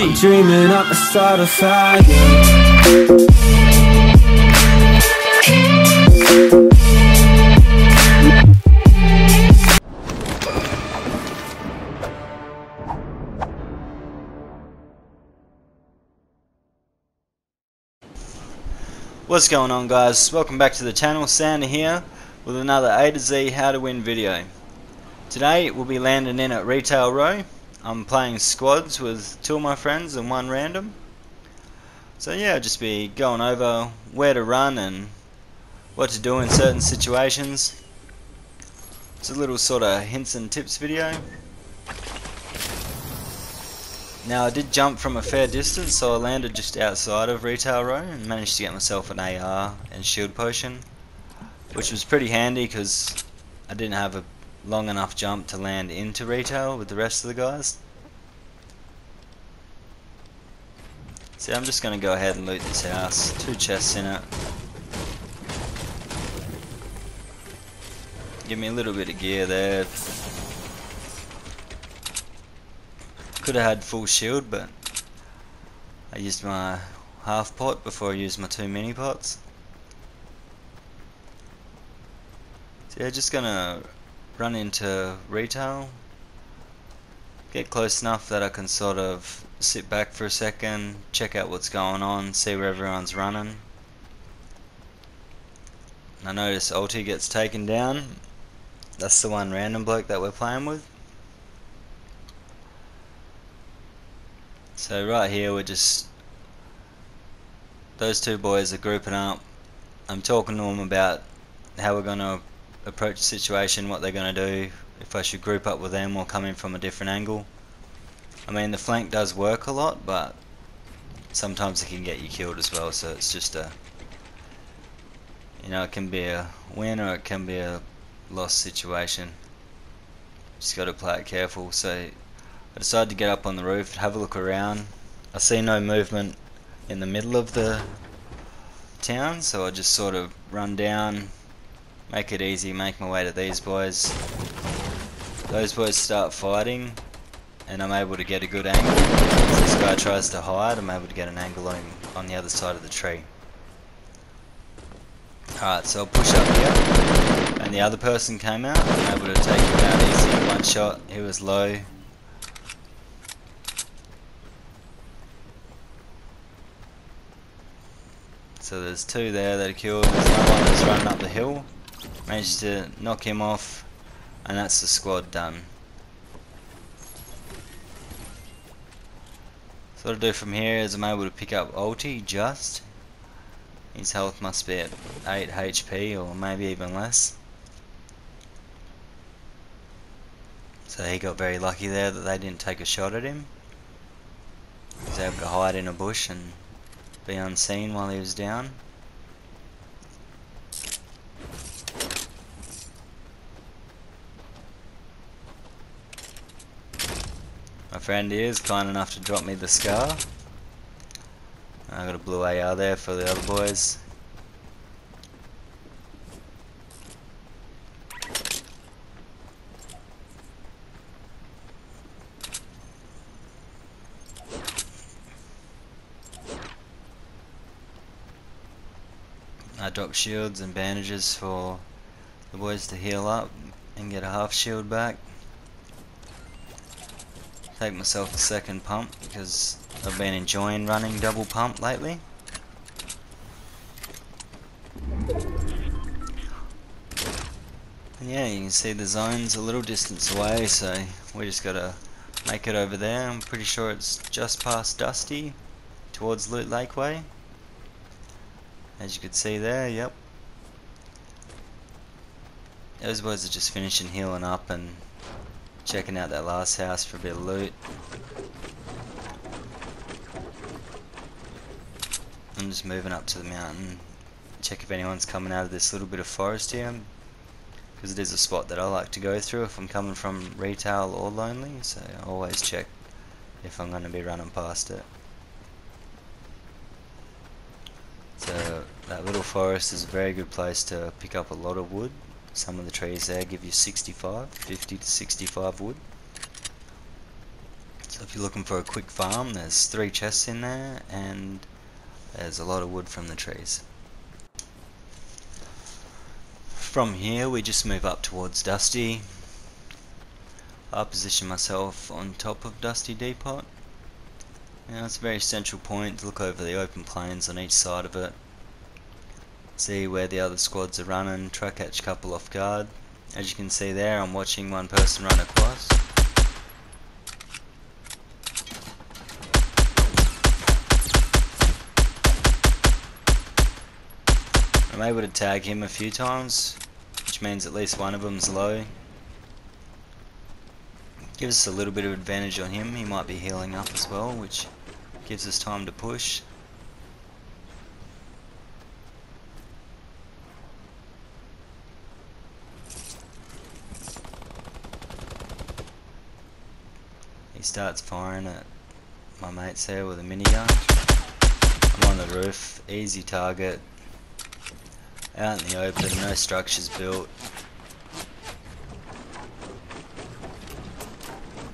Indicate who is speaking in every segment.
Speaker 1: I'm dreaming up a start of fire.
Speaker 2: What's going on, guys? Welcome back to the channel. Sander here with another A to Z how to win video. Today we'll be landing in at Retail Row. I'm playing squads with two of my friends and one random. So yeah, I'll just be going over where to run and what to do in certain situations. It's a little sort of hints and tips video. Now I did jump from a fair distance, so I landed just outside of Retail Row and managed to get myself an AR and shield potion, which was pretty handy because I didn't have a long enough jump to land into retail with the rest of the guys. So I'm just going to go ahead and loot this house. Two chests in it. Give me a little bit of gear there. Could have had full shield, but I used my half pot before I used my two mini pots. So yeah, just gonna run into retail, get close enough that I can sort of sit back for a second, check out what's going on, see where everyone's running. I notice ulti gets taken down. That's the one random bloke that we're playing with. So right here we're just, those two boys are grouping up. I'm talking to them about how we're going to approach the situation, what they're going to do, if I should group up with them or come in from a different angle. I mean, the flank does work a lot, but sometimes it can get you killed as well, so it's just a, you know, it can be a win or it can be a lost situation. Just got to play it careful. So I decided to get up on the roof, have a look around. I see no movement in the middle of the town, so I just sort of run down, make it easy, make my way to these boys. Those boys start fighting, and I'm able to get a good angle. As this guy tries to hide, I'm able to get an angle on the other side of the tree. Alright, so I'll push up here, and the other person came out. I'm able to take him out easy, one shot, he was low. So there's two there that are killed. There's another one that's running up the hill. Managed to knock him off, and that's the squad done. So what I do from here is I'm able to pick up ulti just. His health must be at 8 HP or maybe even less. So he got very lucky there that they didn't take a shot at him. He was able to hide in a bush and be unseen while he was down. My friend here is kind enough to drop me the scar. I got a blue AR there for the other boys. I dropped shields and bandages for the boys to heal up and get a half shield back. Take myself a second pump because I've been enjoying running double pump lately. And yeah, you can see the zone's a little distance away, so we just gotta make it over there. I'm pretty sure it's just past Dusty towards Loot Lake Way. As you can see there, yep. Those boys are just finishing healing up and checking out that last house for a bit of loot. I'm just moving up to the mountain, check if anyone's coming out of this little bit of forest here, because it is a spot that I like to go through if I'm coming from retail or lonely, so I always check if I'm going to be running past it. So that little forest is a very good place to pick up a lot of wood. Some of the trees there give you 50 to 65 wood. So if you're looking for a quick farm, there's 3 chests in there and there's a lot of wood from the trees. From here we just move up towards Dusty. I position myself on top of Dusty Depot. Now it's a very central point to look over the open plains on each side of it. See where the other squads are running, try catch a couple off guard. As you can see there, I'm watching one person run across. I'm able to tag him a few times, which means at least one of them's low. Gives us a little bit of advantage on him. He might be healing up as well, which gives us time to push. He starts firing at my mates there with a minigun. I'm on the roof, easy target. Out in the open, no structures built.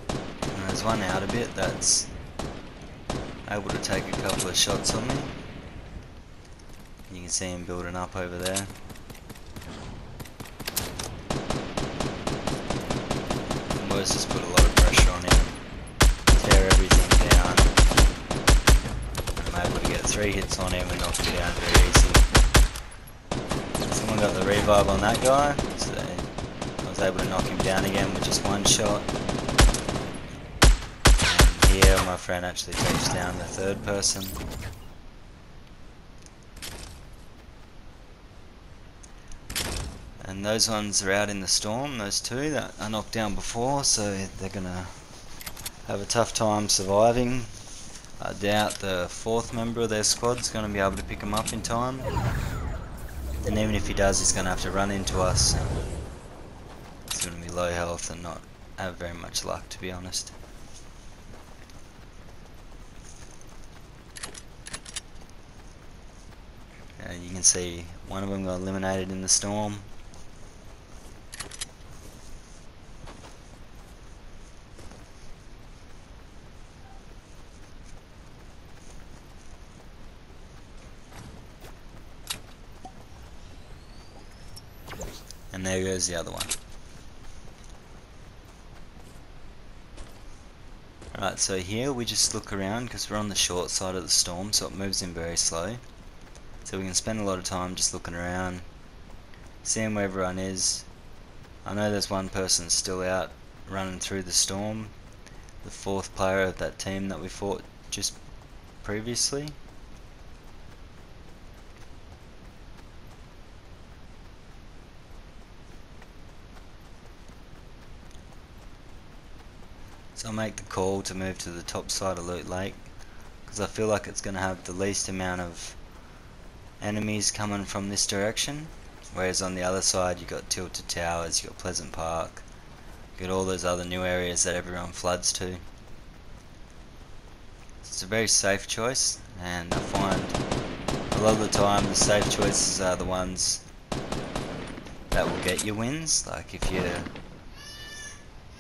Speaker 2: And there's one out a bit that's able to take a couple of shots on me. You can see him building up over there. And Mo's just put a lot of pressure on him. Tear everything down. I'm able to get 3 hits on him and knock him down very easily. Someone got the revive on that guy, so I was able to knock him down again with just 1 shot. And here my friend actually takes down the 3rd person. And those ones are out in the storm, those 2 that I knocked down before, so they're gonna have a tough time surviving. I doubt the 4th member of their squad's gonna be able to pick them up in time. And even if he does, he's going to have to run into us. He's going to be low health and not have very much luck, to be honest. And you can see one of them got eliminated in the storm. And there goes the other one. Alright, so here we just look around because we're on the short side of the storm, so it moves in very slow. So we can spend a lot of time just looking around, seeing where everyone is. I know there's one person still out running through the storm, the 4th player of that team that we fought just previously. So I'll make the call to move to the top side of Loot Lake because I feel like it's going to have the least amount of enemies coming from this direction, whereas on the other side you've got Tilted Towers, you've got Pleasant Park, you've got all those other new areas that everyone floods to. It's a very safe choice, and I find a lot of the time the safe choices are the ones that will get you wins. Like if you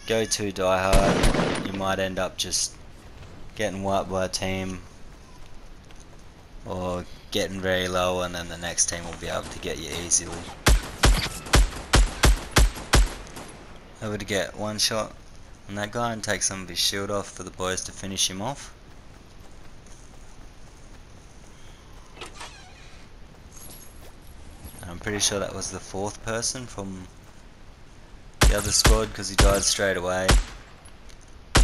Speaker 2: go too die hard, you might end up just getting wiped by a team or getting very low, and then the next team will be able to get you easily. Able to get 1 shot on that guy and take some of his shield off for the boys to finish him off. And I'm pretty sure that was the 4th person from the other squad because he died straight away.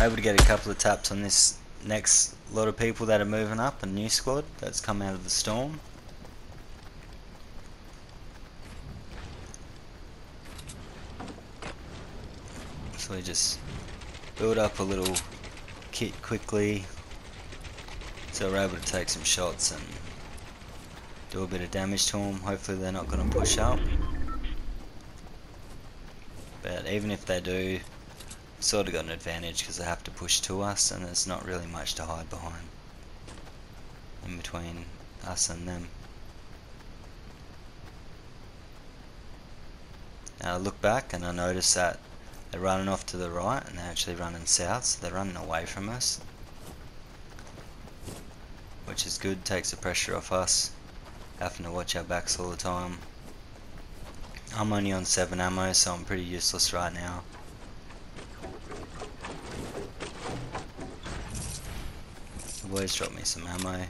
Speaker 2: Able to get a couple of taps on this next lot of people that are moving up, a new squad that's come out of the storm. So we just build up a little kit quickly so we're able to take some shots and do a bit of damage to them. Hopefully they're not going to push up. But even if they do, we've sort of got an advantage because they have to push to us and there's not really much to hide behind in between us and them. Now I look back and I notice that They're running off to the right and they're actually running south, so they're running away from us. Which is good, takes the pressure off us, having to watch our backs all the time. I'm only on 7 ammo, so I'm pretty useless right now. The boys dropped me some ammo.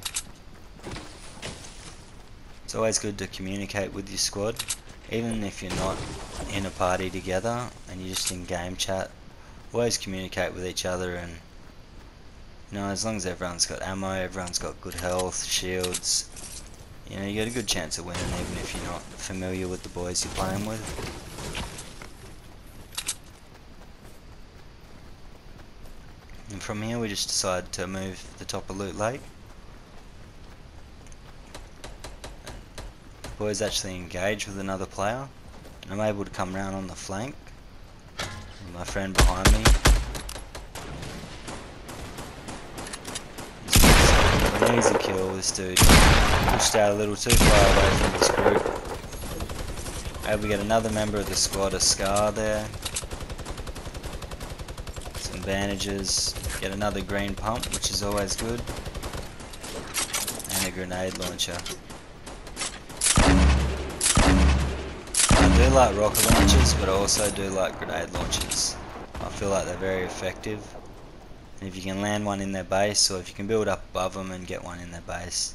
Speaker 2: It's always good to communicate with your squad, even if you're not in a party together and you're just in game chat. Always communicate with each other, and you know, as long as everyone's got ammo, everyone's got good health, shields, you know, you got a good chance of winning even if you're not familiar with the boys you're playing with. And from here we just decided to move the top of Loot Lake. The boys actually engage with another player, and I'm able to come round on the flank with my friend behind me. An easy kill. This dude pushed out a little too far away from this group. Able to get another member of the squad a scar there. Some bandages. Get another green pump, which is always good. And a grenade launcher. I do like rocket launchers, but I also do like grenade launchers. I feel like they're very effective. And if you can land one in their base, or if you can build up above them and get one in their base,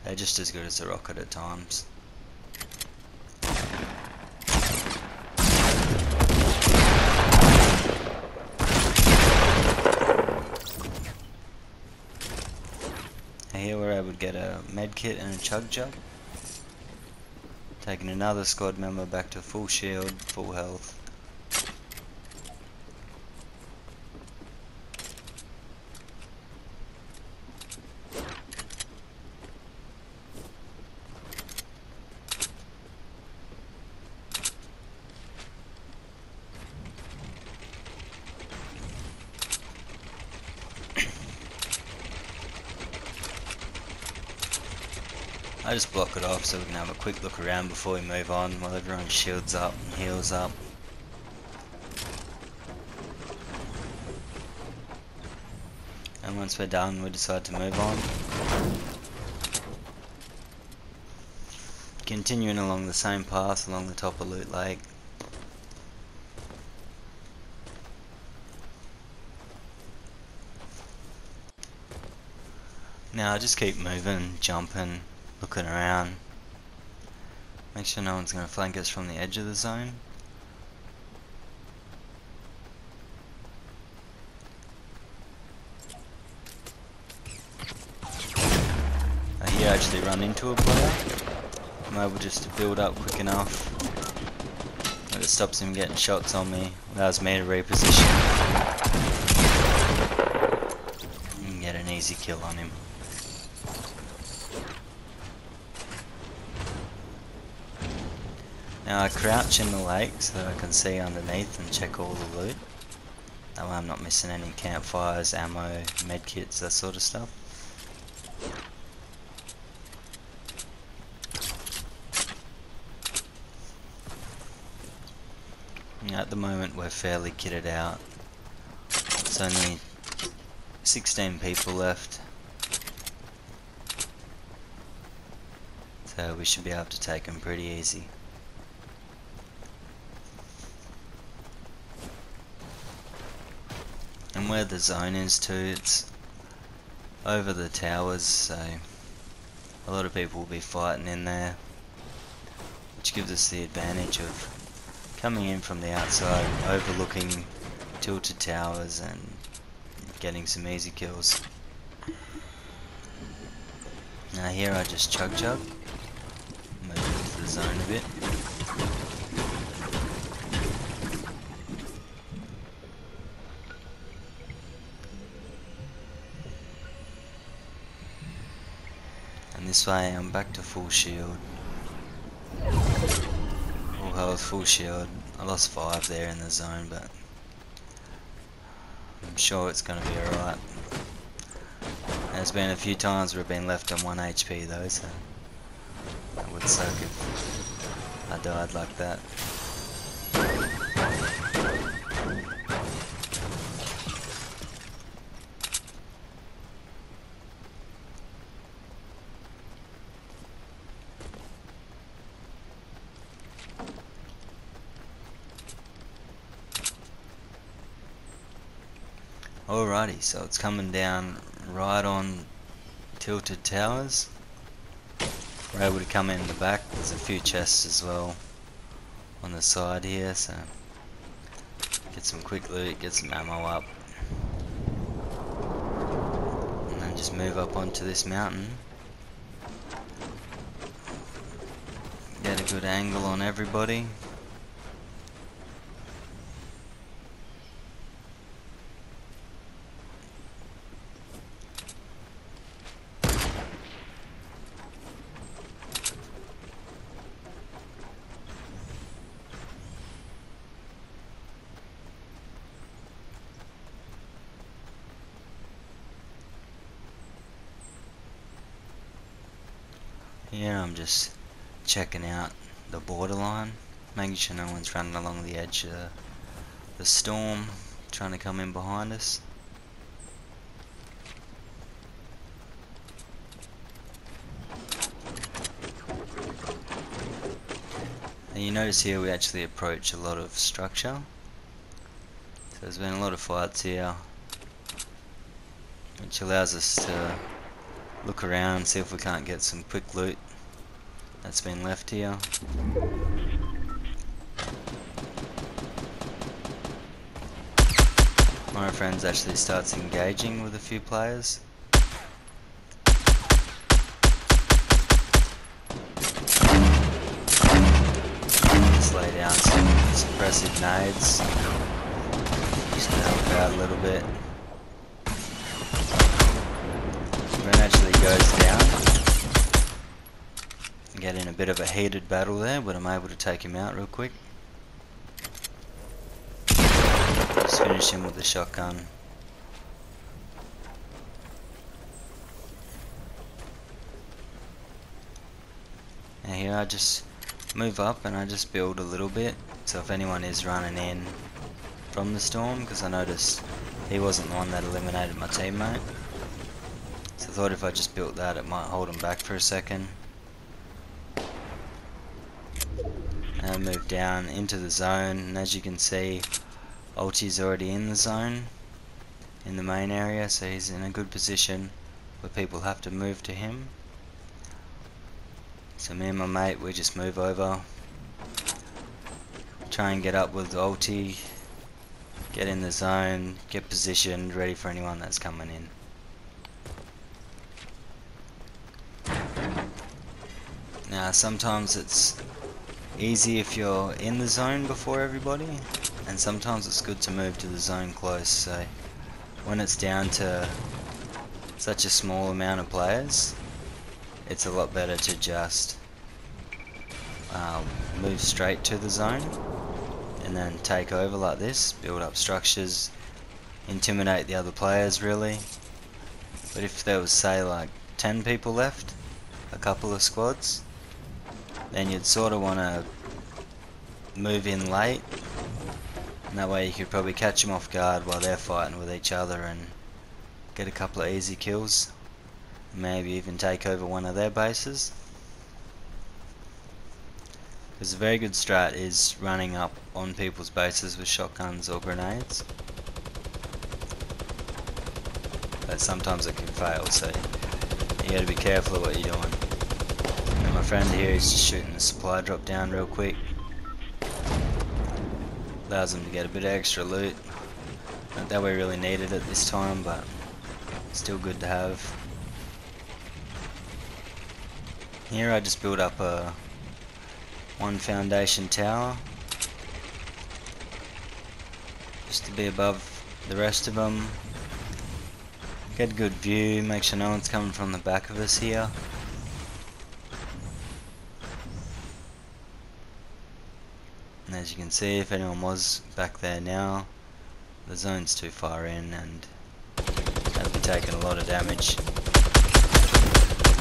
Speaker 2: they're just as good as a rocket at times. Here we're able to get a med kit and a chug jug. Taking another squad member back to full shield, full health. I just block it off so we can have a quick look around before we move on while everyone shields up and heals up. And once we're done, we decide to move on. Continuing along the same path along the top of Loot Lake. Now I just keep moving, jumping, looking around. Make sure no one's going to flank us from the edge of the zone. I here actually run into a player. I'm able just to build up quick enough that it stops him getting shots on me. Allows me to reposition and get an easy kill on him. Now I crouch in the lake so that I can see underneath and check all the loot. That way I'm not missing any campfires, ammo, medkits, that sort of stuff. Now at the moment we're fairly kitted out. It's only 16 people left. So we should be able to take them pretty easy. And where the zone is too, it's over the towers, so a lot of people will be fighting in there, which gives us the advantage of coming in from the outside, overlooking tilted towers and getting some easy kills. Now here I just chug, move into the zone a bit. And this way I'm back to full shield. Full health, full shield. I lost 5 there in the zone, but I'm sure it's going to be alright. There's been a few times where I've been left on 1 HP though, so that would suck if I died like that. Alrighty, so it's coming down right on tilted towers. We're able to come in the back. There's a few chests as well on the side here, so get some quick loot, get some ammo up, and then just move up onto this mountain. Get a good angle on everybody. Here I'm just checking out the borderline, making sure no one's running along the edge of the storm, trying to come in behind us. And you notice here we actually approach a lot of structure. So there's been a lot of fights here, which allows us to look around, see if we can't get some quick loot that's been left here. One of our friends actually starts engaging with a few players. Just lay down some suppressive nades just to help out a little bit. Then actually goes down. Get in a bit of a heated battle there, but I'm able to take him out real quick. Just finish him with the shotgun. Now here I just move up and I just build a little bit, so if anyone is running in from the storm, because I noticed he wasn't the one that eliminated my teammate. So I thought if I just built that it might hold him back for a second. And move down into the zone, and as you can see Ulti's already in the zone in the main area, so he's in a good position where people have to move to him. So me and my mate, we just move over, try and get up with Ulti, get in the zone, get positioned, ready for anyone that's coming in. Now sometimes it's easy if you're in the zone before everybody, and sometimes it's good to move to the zone close, so when it's down to such a small amount of players, it's a lot better to just move straight to the zone and then take over like this, build up structures, intimidate the other players really. But if there was say like 10 people left, a couple of squads, then you'd sort of want to move in late, and that way you could probably catch them off guard while they're fighting with each other and get a couple of easy kills, maybe even take over one of their bases. Because a very good strat is running up on people's bases with shotguns or grenades, but sometimes it can fail, so you gotta be careful of what you're doing. And my friend here is just shooting the supply drop down real quick. Allows them to get a bit of extra loot. Not that we really needed it this time, but still good to have. Here I just built up a one foundation tower, just to be above the rest of them. Get a good view, make sure no one's coming from the back of us here. And as you can see, if anyone was back there now, the zone's too far in and they'd be taking a lot of damage.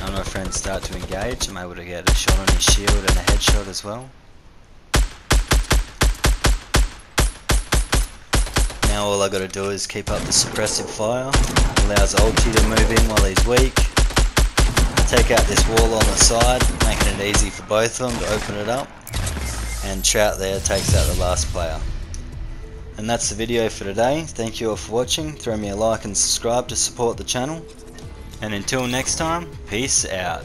Speaker 2: When my friends start to engage, I'm able to get a shot on his shield and a headshot as well. Now all I gotta do is keep up the suppressive fire. Allows Ulti to move in while he's weak. I take out this wall on the side, making it easy for both of them to open it up. And Trout there takes out the last player. And that's the video for today. Thank you all for watching. Throw me a like and subscribe to support the channel. And until next time, peace out.